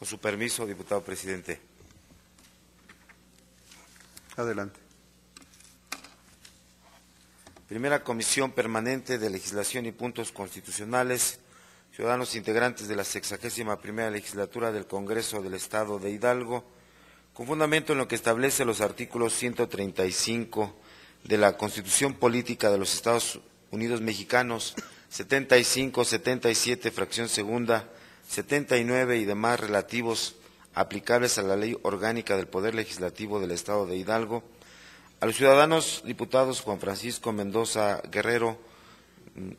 Con su permiso, diputado presidente. Adelante. Primera Comisión Permanente de Legislación y Puntos Constitucionales. Ciudadanos integrantes de la 61ª Legislatura del Congreso del Estado de Hidalgo, con fundamento en lo que establece los artículos 135 de la Constitución Política de los Estados Unidos Mexicanos, 75, 77, fracción segunda, 79 y demás relativos aplicables a la Ley Orgánica del Poder Legislativo del Estado de Hidalgo, a los ciudadanos diputados Juan Francisco Mendoza Guerrero,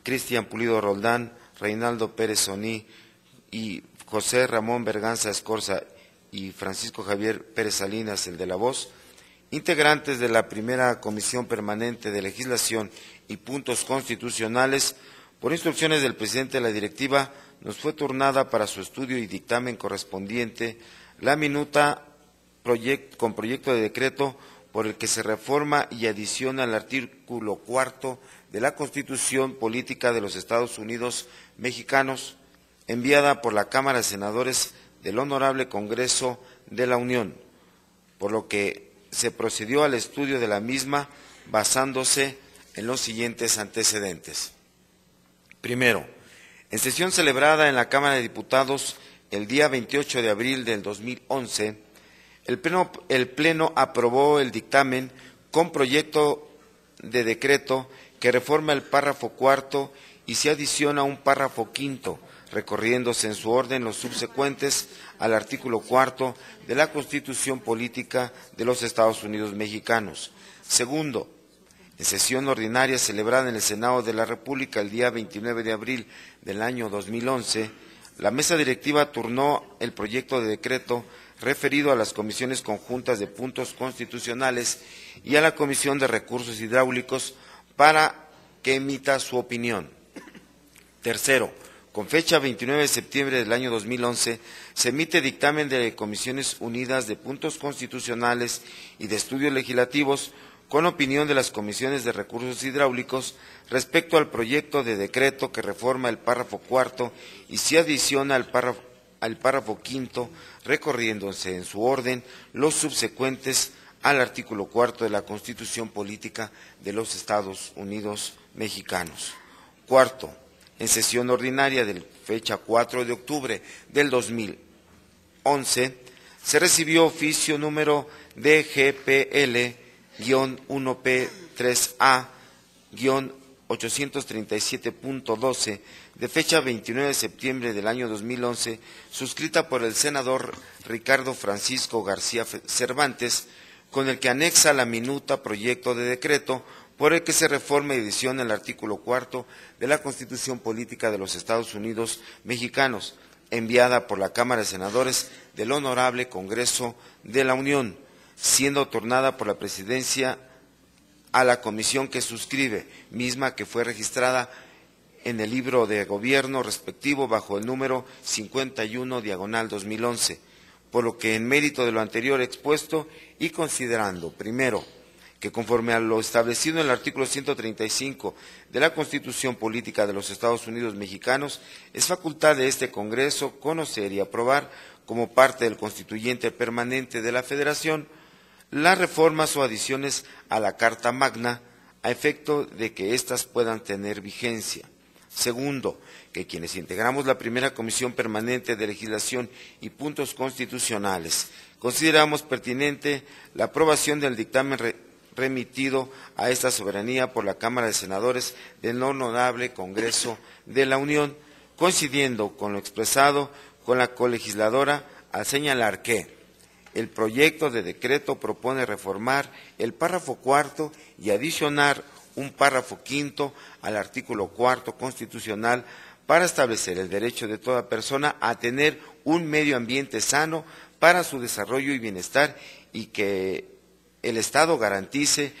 Cristian Pulido Roldán, Reinaldo Pérez Soní y José Ramón Berganza Escorza y Francisco Javier Pérez Salinas, el de la voz, integrantes de la Primera Comisión Permanente de Legislación y Puntos Constitucionales, por instrucciones del presidente de la directiva, nos fue turnada para su estudio y dictamen correspondiente la minuta con proyecto de decreto por el que se reforma y adiciona al artículo 4 de la Constitución Política de los Estados Unidos Mexicanos, enviada por la Cámara de Senadores del Honorable Congreso de la Unión, por lo que se procedió al estudio de la misma basándose en los siguientes antecedentes. Primero, en sesión celebrada en la Cámara de Diputados el día 28 de abril del 2011, el Pleno aprobó el dictamen con proyecto de decreto que reforma el párrafo cuarto y se adiciona un párrafo quinto, recorriéndose en su orden los subsecuentes al artículo cuarto de la Constitución Política de los Estados Unidos Mexicanos. Segundo, en sesión ordinaria celebrada en el Senado de la República el día 29 de abril del año 2011, la mesa directiva turnó el proyecto de decreto referido a las comisiones conjuntas de puntos constitucionales y a la Comisión de Recursos Hidráulicos para que emita su opinión. Tercero, con fecha 29 de septiembre del año 2011, se emite dictamen de Comisiones Unidas de Puntos Constitucionales y de Estudios Legislativos con opinión de las Comisiones de Recursos Hidráulicos respecto al proyecto de decreto que reforma el párrafo cuarto y se adiciona al párrafo quinto, recorriéndose en su orden los subsecuentes al artículo cuarto de la Constitución Política de los Estados Unidos Mexicanos. Cuarto, en sesión ordinaria de fecha 4 de octubre del 2011, se recibió oficio número DGPL-1P3A-837.12 de fecha 29 de septiembre del año 2011, suscrita por el senador Ricardo Francisco García Cervantes, con el que anexa la minuta proyecto de decreto por el que se reforma y adiciona el artículo cuarto de la Constitución Política de los Estados Unidos Mexicanos, enviada por la Cámara de Senadores del Honorable Congreso de la Unión, siendo turnada por la Presidencia a la comisión que suscribe, misma que fue registrada en el libro de gobierno respectivo bajo el número 51/2011, por lo que en mérito de lo anterior expuesto y considerando, primero, que conforme a lo establecido en el artículo 135 de la Constitución Política de los Estados Unidos Mexicanos, es facultad de este Congreso conocer y aprobar como parte del constituyente permanente de la Federación las reformas o adiciones a la Carta Magna a efecto de que éstas puedan tener vigencia. Segundo, que quienes integramos la Primera Comisión Permanente de Legislación y Puntos Constitucionales consideramos pertinente la aprobación del dictamen remitido a esta soberanía por la Cámara de Senadores del Honorable Congreso de la Unión, coincidiendo con lo expresado con la colegisladora al señalar que el proyecto de decreto propone reformar el párrafo cuarto y adicionar un párrafo quinto al artículo cuarto constitucional para establecer el derecho de toda persona a tener un medio ambiente sano para su desarrollo y bienestar y que el Estado garantice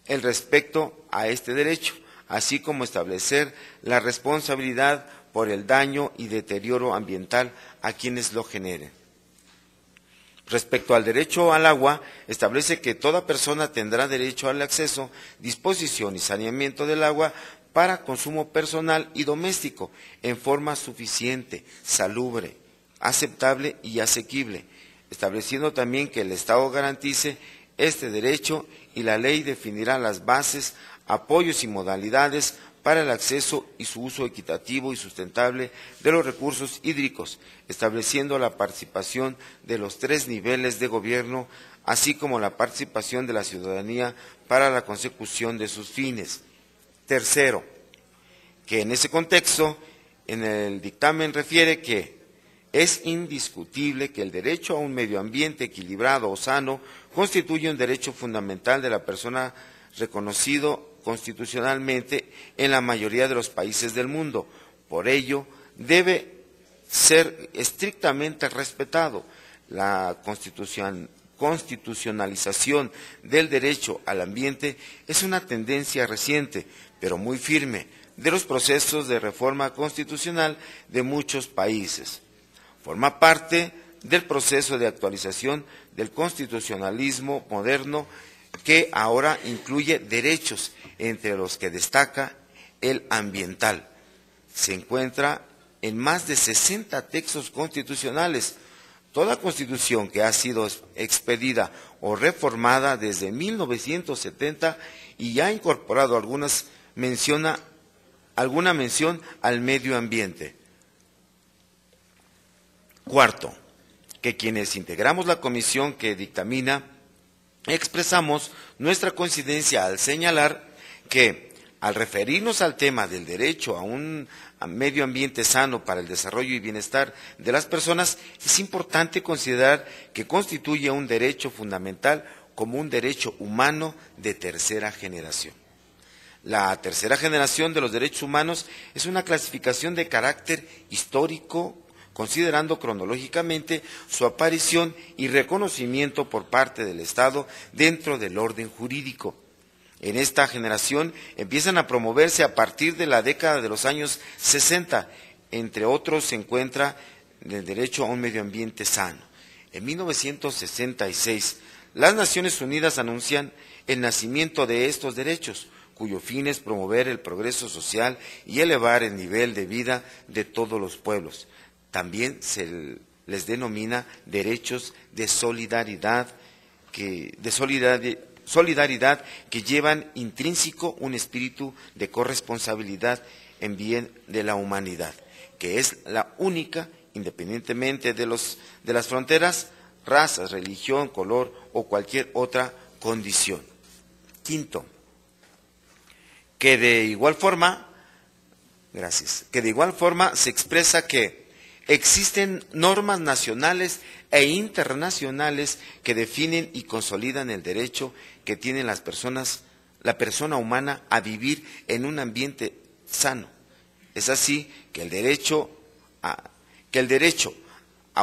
el respeto a este derecho, así como establecer la responsabilidad por el daño y deterioro ambiental a quienes lo generen. Respecto al derecho al agua, establece que toda persona tendrá derecho al acceso, disposición y saneamiento del agua para consumo personal y doméstico en forma suficiente, salubre, aceptable y asequible, estableciendo también que el Estado garantice este derecho y la ley definirá las bases, apoyos y modalidades para el acceso y su uso equitativo y sustentable de los recursos hídricos, estableciendo la participación de los 3 niveles de gobierno, así como la participación de la ciudadanía para la consecución de sus fines. Tercero, que en ese contexto, en el dictamen refiere que es indiscutible que el derecho a un medio ambiente equilibrado o sano constituye un derecho fundamental de la persona reconocido constitucionalmente en la mayoría de los países del mundo. Por ello, debe ser estrictamente respetado. La constitucionalización del derecho al ambiente es una tendencia reciente, pero muy firme, de los procesos de reforma constitucional de muchos países. Forma parte del proceso de actualización del constitucionalismo moderno que ahora incluye derechos, entre los que destaca el ambiental. Se encuentra en más de 60 textos constitucionales. Toda constitución que ha sido expedida o reformada desde 1970 y ha incorporado alguna mención al medio ambiente. Cuarto, que quienes integramos la comisión que dictamina, expresamos nuestra coincidencia al señalar que, al referirnos al tema del derecho a un medio ambiente sano para el desarrollo y bienestar de las personas, es importante considerar que constituye un derecho fundamental como un derecho humano de tercera generación. La tercera generación de los derechos humanos es una clasificación de carácter histórico, considerando cronológicamente su aparición y reconocimiento por parte del Estado dentro del orden jurídico. En esta generación empiezan a promoverse a partir de la década de los años 60, entre otros se encuentra el derecho a un medio ambiente sano. En 1966, las Naciones Unidas anuncian el nacimiento de estos derechos, cuyo fin es promover el progreso social y elevar el nivel de vida de todos los pueblos. También se les denomina derechos de solidaridad que llevan intrínseco un espíritu de corresponsabilidad en bien de la humanidad, que es la única, independientemente de las fronteras, razas, religión, color o cualquier otra condición. Quinto, que de igual forma se expresa que existen normas nacionales e internacionales que definen y consolidan el derecho que tienen la persona humana a vivir en un ambiente sano. Es así que el derecho a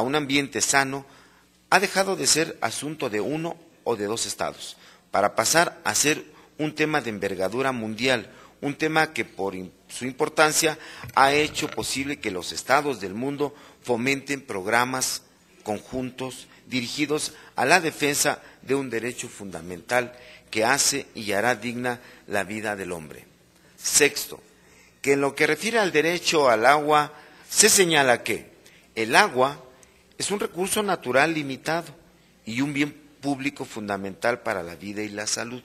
un ambiente sano ha dejado de ser asunto de uno o de 2 estados, para pasar a ser un tema de envergadura mundial, un tema que por su importancia ha hecho posible que los estados del mundo fomenten programas conjuntos dirigidos a la defensa de un derecho fundamental que hace y hará digna la vida del hombre. Sexto, que en lo que refiere al derecho al agua, se señala que el agua es un recurso natural limitado y un bien público fundamental para la vida y la salud.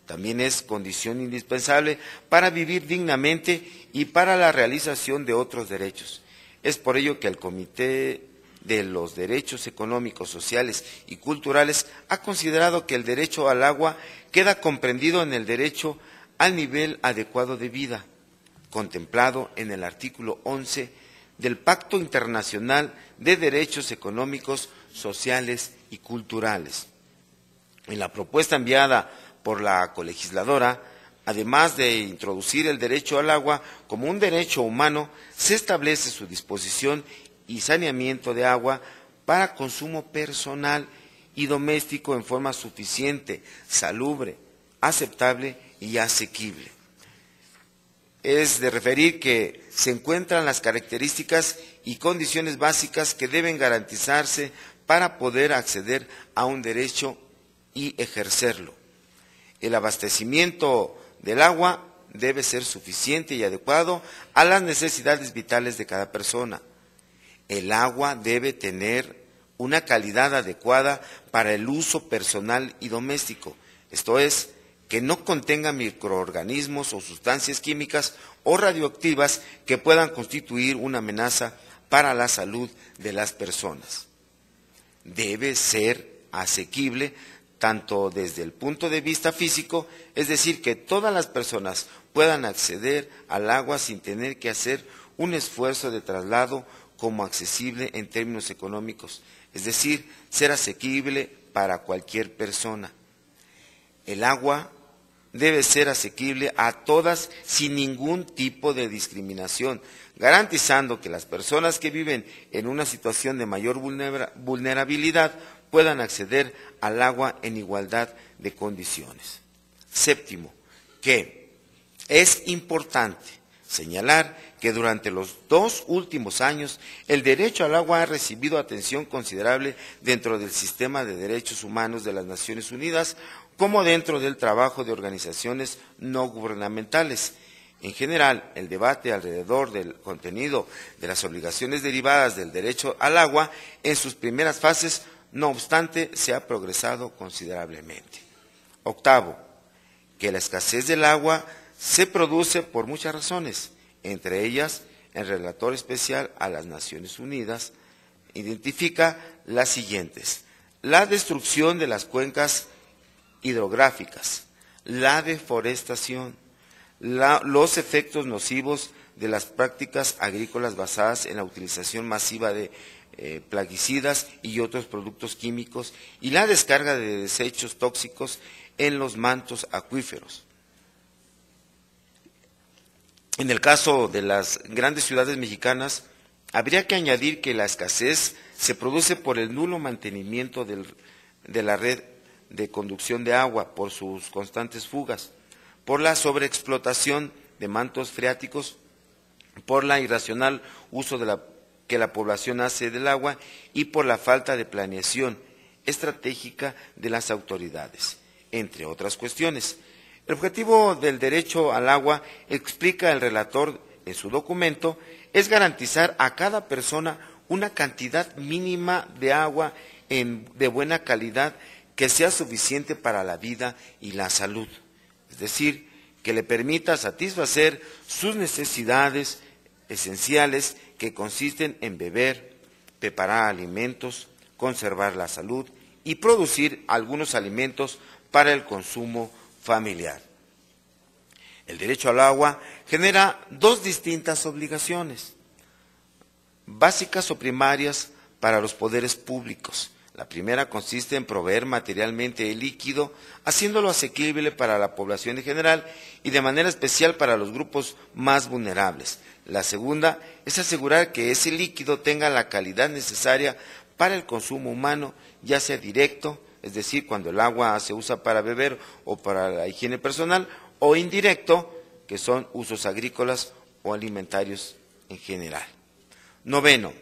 También es condición indispensable para vivir dignamente y para la realización de otros derechos. Es por ello que el Comité de los Derechos Económicos, Sociales y Culturales ha considerado que el derecho al agua queda comprendido en el derecho al nivel adecuado de vida, contemplado en el artículo 11 del Pacto Internacional de Derechos Económicos, Sociales y Culturales. En la propuesta enviada por la colegisladora, además de introducir el derecho al agua como un derecho humano, se establece su disposición y saneamiento de agua para consumo personal y doméstico en forma suficiente, salubre, aceptable y asequible. Es de referir que se encuentran las características y condiciones básicas que deben garantizarse para poder acceder a un derecho y ejercerlo. El abastecimiento del agua debe ser suficiente y adecuado a las necesidades vitales de cada persona. El agua debe tener una calidad adecuada para el uso personal y doméstico, esto es, que no contenga microorganismos o sustancias químicas o radioactivas que puedan constituir una amenaza para la salud de las personas. Debe ser asequible tanto desde el punto de vista físico, es decir, que todas las personas puedan acceder al agua sin tener que hacer un esfuerzo de traslado, como accesible en términos económicos, es decir, ser asequible para cualquier persona. El agua debe ser asequible a todas sin ningún tipo de discriminación, garantizando que las personas que viven en una situación de mayor vulnerabilidad puedan acceder al agua en igualdad de condiciones. Séptimo, que es importante señalar que durante los 2 últimos años el derecho al agua ha recibido atención considerable dentro del sistema de derechos humanos de las Naciones Unidas, como dentro del trabajo de organizaciones no gubernamentales. En general, el debate alrededor del contenido de las obligaciones derivadas del derecho al agua en sus primeras fases, no obstante, se ha progresado considerablemente. Octavo, que la escasez del agua se produce por muchas razones, entre ellas, el relator especial a las Naciones Unidas identifica las siguientes: la destrucción de las cuencas hidrográficas, la deforestación, los efectos nocivos de las prácticas agrícolas basadas en la utilización masiva de plaguicidas y otros productos químicos y la descarga de desechos tóxicos en los mantos acuíferos. En el caso de las grandes ciudades mexicanas, habría que añadir que la escasez se produce por el nulo mantenimiento de la red de conducción de agua, por sus constantes fugas, por la sobreexplotación de mantos freáticos, por la irracional uso que la población hace del agua y por la falta de planeación estratégica de las autoridades, entre otras cuestiones. El objetivo del derecho al agua, explica el relator en su documento, es garantizar a cada persona una cantidad mínima de agua de buena calidad que sea suficiente para la vida y la salud, es decir, que le permita satisfacer sus necesidades esenciales que consisten en beber, preparar alimentos, conservar la salud y producir algunos alimentos para el consumo familiar. El derecho al agua genera 2 distintas obligaciones, básicas o primarias para los poderes públicos. La primera consiste en proveer materialmente el líquido, haciéndolo asequible para la población en general y de manera especial para los grupos más vulnerables. La segunda es asegurar que ese líquido tenga la calidad necesaria para el consumo humano, ya sea directo, es decir, cuando el agua se usa para beber o para la higiene personal, o indirecto, que son usos agrícolas o alimentarios en general. Noveno,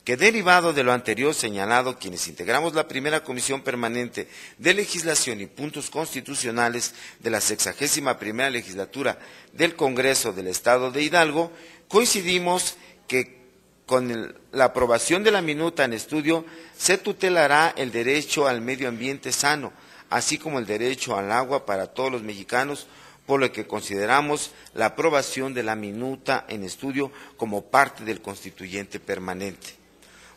que derivado de lo anterior señalado, quienes integramos la primera Comisión Permanente de Legislación y Puntos Constitucionales de la 61ª Legislatura del Congreso del Estado de Hidalgo, coincidimos que con la aprobación de la minuta en estudio se tutelará el derecho al medio ambiente sano, así como el derecho al agua para todos los mexicanos, por lo que consideramos la aprobación de la minuta en estudio como parte del constituyente permanente.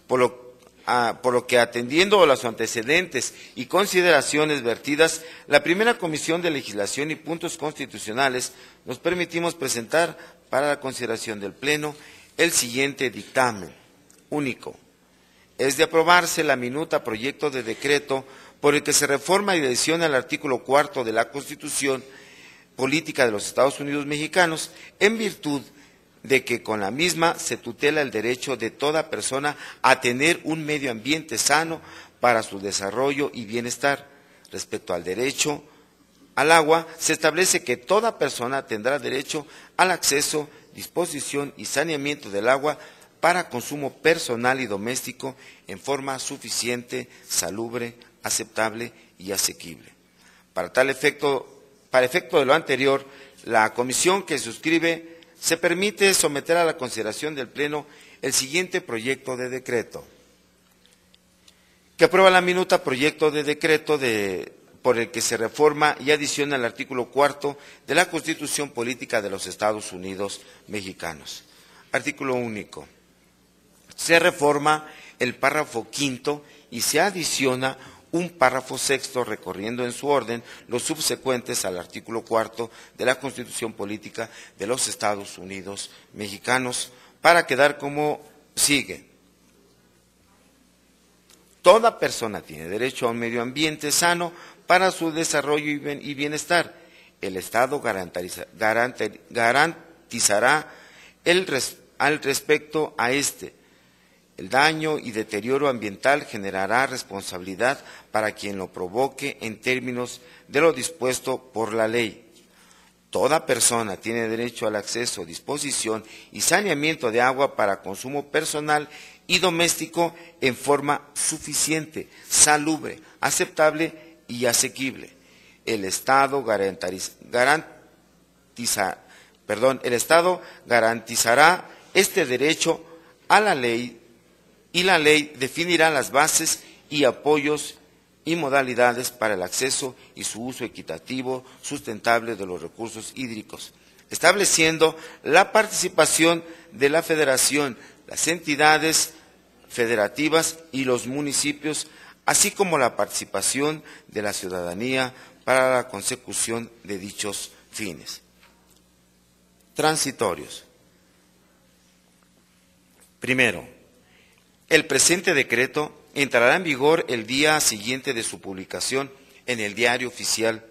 Por lo que, atendiendo a los antecedentes y consideraciones vertidas, la primera Comisión de Legislación y Puntos Constitucionales nos permitimos presentar para la consideración del Pleno el siguiente dictamen único. Es de aprobarse la minuta proyecto de decreto por el que se reforma y adiciona el artículo 4 de la Constitución Política de los Estados Unidos Mexicanos, en virtud de que con la misma se tutela el derecho de toda persona a tener un medio ambiente sano para su desarrollo y bienestar. Respecto al derecho al agua, se establece que toda persona tendrá derecho al acceso, disposición y saneamiento del agua para consumo personal y doméstico en forma suficiente, salubre, aceptable y asequible. Para efecto de lo anterior, la comisión que suscribe se permite someter a la consideración del Pleno el siguiente proyecto de decreto, que aprueba la minuta proyecto de decreto por el que se reforma y adiciona el artículo 4 de la Constitución Política de los Estados Unidos Mexicanos. Artículo único. Se reforma el párrafo quinto y se adiciona un párrafo sexto recorriendo en su orden los subsecuentes al artículo 4 de la Constitución Política de los Estados Unidos Mexicanos para quedar como sigue. Toda persona tiene derecho a un medio ambiente sano para su desarrollo y bienestar. El Estado garantizará al respecto a el daño y deterioro ambiental generará responsabilidad para quien lo provoque en términos de lo dispuesto por la ley. Toda persona tiene derecho al acceso, disposición y saneamiento de agua para consumo personal y doméstico en forma suficiente, salubre, aceptable y asequible. El Estado garantizará este derecho a la ley y la ley definirá las bases y apoyos y modalidades para el acceso y su uso equitativo, sustentable de los recursos hídricos, estableciendo la participación de la Federación, las entidades federativas y los municipios, así como la participación de la ciudadanía para la consecución de dichos fines. Transitorios. Primero, el presente decreto entrará en vigor el día siguiente de su publicación en el Diario Oficial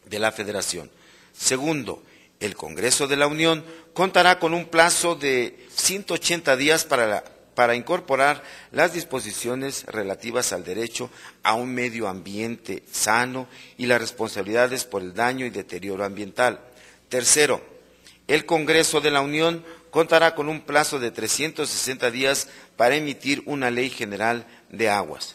de la Federación. Segundo, el Congreso de la Unión contará con un plazo de 180 días para incorporar las disposiciones relativas al derecho a un medio ambiente sano y las responsabilidades por el daño y deterioro ambiental. Tercero, el Congreso de la Unión contará con un plazo de 360 días para emitir una ley general de aguas.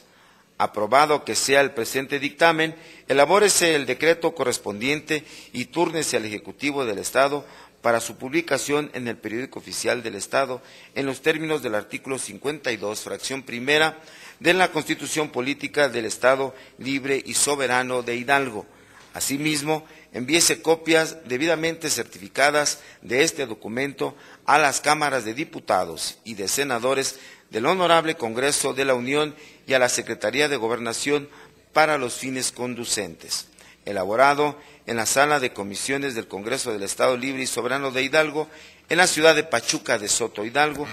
Aprobado que sea el presente dictamen, elabórese el decreto correspondiente y túrnese al Ejecutivo del Estado para su publicación en el Periódico Oficial del Estado en los términos del artículo 52, fracción primera de la Constitución Política del Estado Libre y Soberano de Hidalgo. Asimismo, envíese copias debidamente certificadas de este documento a las cámaras de diputados y de senadores del Honorable Congreso de la Unión y a la Secretaría de Gobernación para los fines conducentes. Elaborado en la Sala de Comisiones del Congreso del Estado Libre y Soberano de Hidalgo, en la ciudad de Pachuca de Soto Hidalgo,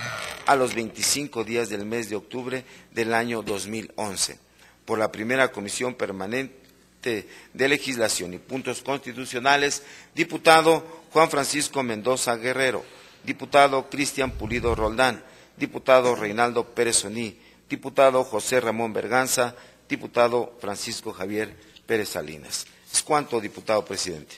a los 25 días del mes de octubre del año 2011, por la primera Comisión Permanente de Legislación y Puntos Constitucionales, diputado Juan Francisco Mendoza Guerrero, diputado Cristian Pulido Roldán, diputado Reinaldo Pérez Oní, diputado José Ramón Berganza, diputado Francisco Javier Pérez Salinas. Es cuanto, diputado presidente.